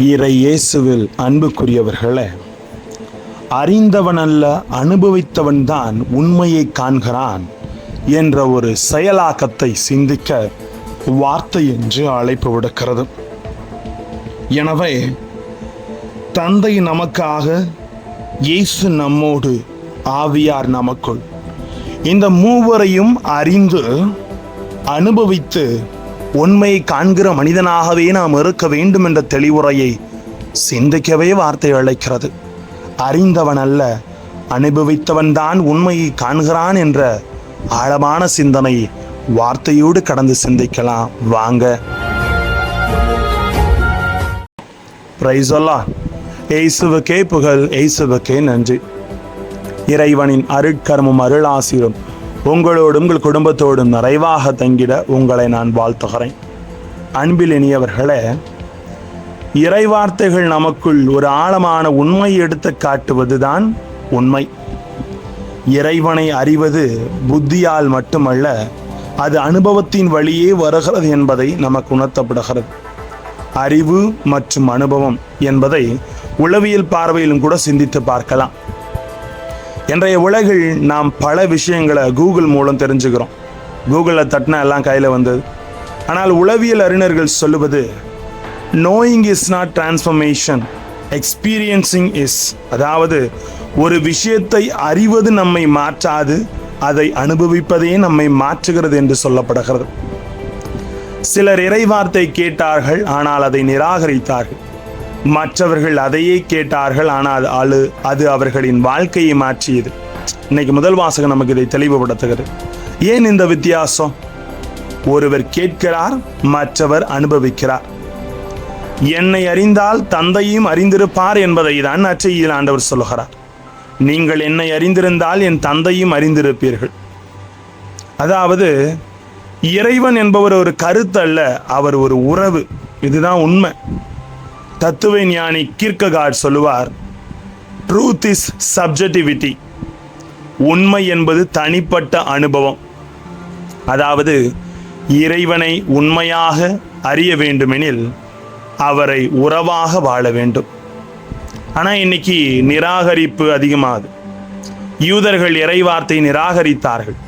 இறை இயேசுவில் அன்புக்குரியவர்களே, அறிந்தவன் அல்ல அனுபவித்தவன்தான் உண்மையை காண்கிறான் என்ற ஒரு செயலாக்கத்தை சிந்திக்க வார்த்தை என்று அழைப்பு விடுக்கிறது. எனவே தந்தை நமக்காக, இயேசு நம்மோடு, ஆவியார் நமக்குள், இந்த மூவரையும் அறிந்து அனுபவித்து உண்மையை காண்கிற மனிதனாகவே நாம் இருக்க வேண்டும் என்ற தெளிவுரையை சிந்திக்கவே வார்த்தை அழைக்கிறது. அறிந்தவன் அல்ல அனுபவித்தவன்தான் உண்மையை காண்கிறான் என்ற ஆழமான சிந்தனை வார்த்தையோடு கடந்து சிந்திக்கலாம். வாங்க. பிரைஸ் அல்லாஹ். இயேசுவுக்கே புகழ், இயேசுவுக்கே நன்றி. இறைவனின் அருட்கரமும் அருளாசிரும் உங்களோடும் உங்கள் குடும்பத்தோடும் நிறைவாக தங்கிட உங்களை நான் வாழ்த்துகிறேன். அன்பில் இனியவர்களே, இறைவார்த்தைகள் நமக்குள் ஒரு ஆழமான உண்மை எடுத்து காட்டுவதுதான் உண்மை. இறைவனை அறிவது புத்தியால் மட்டுமல்ல, அது அனுபவத்தின் வழியே வருகிறது என்பதை நமக்கு உணர்த்தப்படுகிறது. அறிவு மற்றும் அனுபவம் என்பதை உளவியல் பார்வையிலும் கூட சிந்தித்து பார்க்கலாம். இன்றைய உலகில் நாம் பல விஷயங்களை கூகுள் மூலம் தெரிஞ்சுக்கிறோம். கூகுளில் தட்டினா எல்லாம் கையில் வந்தது. ஆனால் உளவியல் அறிஞர்கள் சொல்லுவது, knowing is not transformation, experiencing is. அதாவது ஒரு விஷயத்தை அறிவது நம்மை மாற்றாது, அதை அனுபவிப்பதே நம்மை மாற்றுகிறது என்று சொல்லப்படுகிறது. சிலர் இறைவார்த்தை கேட்டார்கள், ஆனால் அதை நிராகரித்தார்கள். மற்றவர்கள் அதையே கேட்டார்கள், ஆனால் அது அவர்களின் வாழ்க்கையை மாற்றியது. இன்னைக்கு முதல் வாசகம் நமக்கு இதை தெளிவுபடுத்துகிறது. ஏன் இந்த வித்தியாசம்? ஒருவர் கேட்கிறார், மற்றவர் அனுபவிக்கிறார். என்னை அறிந்தால் தந்தையும் அறிந்திருப்பார் என்பதை தான் நற்செய்தியில் ஆண்டவர் சொல்லுகிறார். நீங்கள் என்னை அறிந்திருந்தால் என் தந்தையும் அறிந்திருப்பீர்கள். அதாவது இறைவன் என்பவர் ஒரு கருத்து அல்ல, அவர் ஒரு உறவு. இதுதான் உண்மை. தத்துவ ஞானி கீர்க்ககார்ட் சொல்லுவார், ட்ரூத் இஸ் சப்ஜெக்டிவிட்டி. உண்மை என்பது தனிப்பட்ட அனுபவம். அதாவது இறைவனை உண்மையாக அறிய வேண்டுமெனில் அவரை உறவாக வாழ வேண்டும். ஆனால் இன்னைக்கு நிராகரிப்பு அதிகமாகுது. யூதர்கள் இறைவார்த்தை நிராகரித்தார்கள்.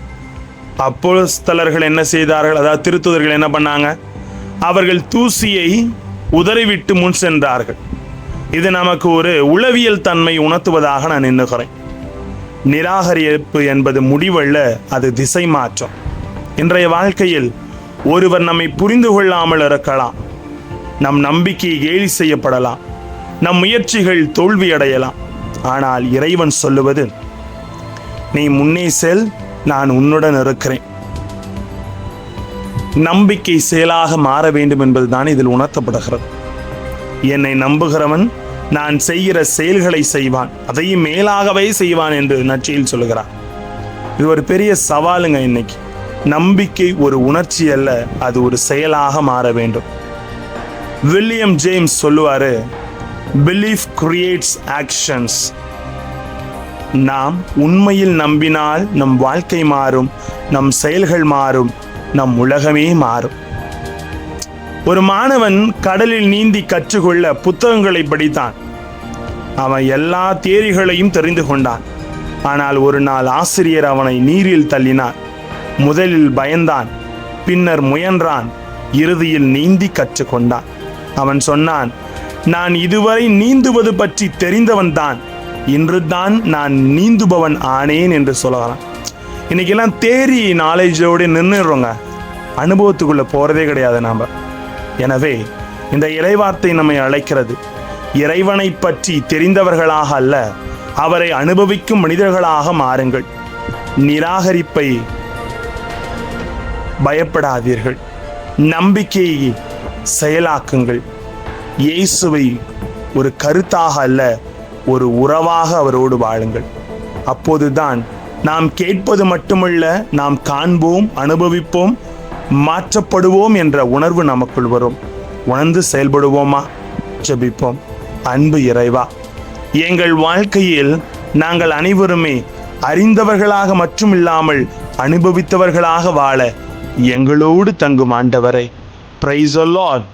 அப்போஸ்தலர்கள் என்ன செய்தார்கள்? அதாவது திருத்தூதர்கள் என்ன பண்ணாங்க? அவர்கள் தூசியை உதறிவிட்டு முன் சென்றார்கள். இது நமக்கு ஒரு உளவியல் தன்மை உணர்த்துவதாக நான் எண்ணுகிறேன். நிராகரிப்பு என்பது முடிவல்ல, அது திசை மாற்றம். இன்றைய வாழ்க்கையில் ஒருவர் நம்மை புரிந்து கொள்ளாமல் இருக்கலாம், நம் நம்பிக்கை கேலி செய்யப்படலாம், நம் முயற்சிகள் தோல்வியடையலாம். ஆனால் இறைவன் சொல்லுவது, நீ முன்னே செல், நான் உன்னுடன் இருக்கிறேன். நம்பிக்கை செயலாக மாற வேண்டும் என்பதுதான் இதில் உணர்த்தப்படுகிறது. என்னை நம்புகிறவன் நான் செய்கிற செயல்களை செய்வான், அதையும் மேலாகவே செய்வான் என்று நற்செய்தியில் சொல்லுகிறார். இது ஒரு பெரிய சவாலுங்க. இன்னைக்கு நம்பிக்கை ஒரு உணர்ச்சி அல்ல, அது ஒரு செயலாக மாற வேண்டும். வில்லியம் ஜேம்ஸ் சொல்லுவாரு, பிலீஃப் கிரியேட்ஸ் ஆக்ஷன்ஸ். நாம் உண்மையில் நம்பினால் நம் வாழ்க்கை மாறும், நம் செயல்கள் மாறும், நம் உலகமே மாறும். ஒரு மாணவன் கடலில் நீந்தி கற்றுக்கொள்ள புத்தகங்களை படித்தான். அவன் எல்லா தியரிகளையும் தெரிந்து கொண்டான். ஆனால் ஒரு நாள் ஆசிரியர் அவனை நீரில் தள்ளினார். முதலில் பயந்தான், பின்னர் முயன்றான், இறுதியில் நீந்தி கற்றுக்கொண்டான். அவன் சொன்னான், நான் இதுவரை நீந்துவது பற்றி தெரிந்தவன் தான், இன்று தான் நான் நீந்துபவன் ஆனேன் என்று சொல்லலாம். இன்னைக்கெல்லாம் தேரி நாலேஜோடு நின்றுடுறோங்க, அனுபவத்துக்குள்ள போறதே கிடையாது நாம. எனவே இந்த இறைவார்த்தை நம்மை அழைக்கிறது, இறைவனை பற்றி தெரிந்தவர்களாக அல்ல, அவரை அனுபவிக்கும் மனிதர்களாக மாறுங்கள். நிராகரிப்பை பயப்படாதீர்கள், நம்பிக்கையை செயலாக்குங்கள். இயேசுவை ஒரு கருத்தாக அல்ல, ஒரு உறவாக அவரோடு வாழுங்கள். அப்போதுதான் நாம் கேட்பது மட்டுமல்ல, நாம் காண்போம், அனுபவிப்போம், மாற்றப்படுவோம் என்ற உணர்வு நமக்குள் வரும். உணர்ந்து செயல்படுவோமா? ஜெபிப்போம். அன்பு இறைவா, எங்கள் வாழ்க்கையில் நாங்கள் அனைவருமே அறிந்தவர்களாக மட்டுமில்லாமல் அனுபவித்தவர்களாக வாழ எங்களோடு தங்கும் ஆண்டவரை. Praise the Lord.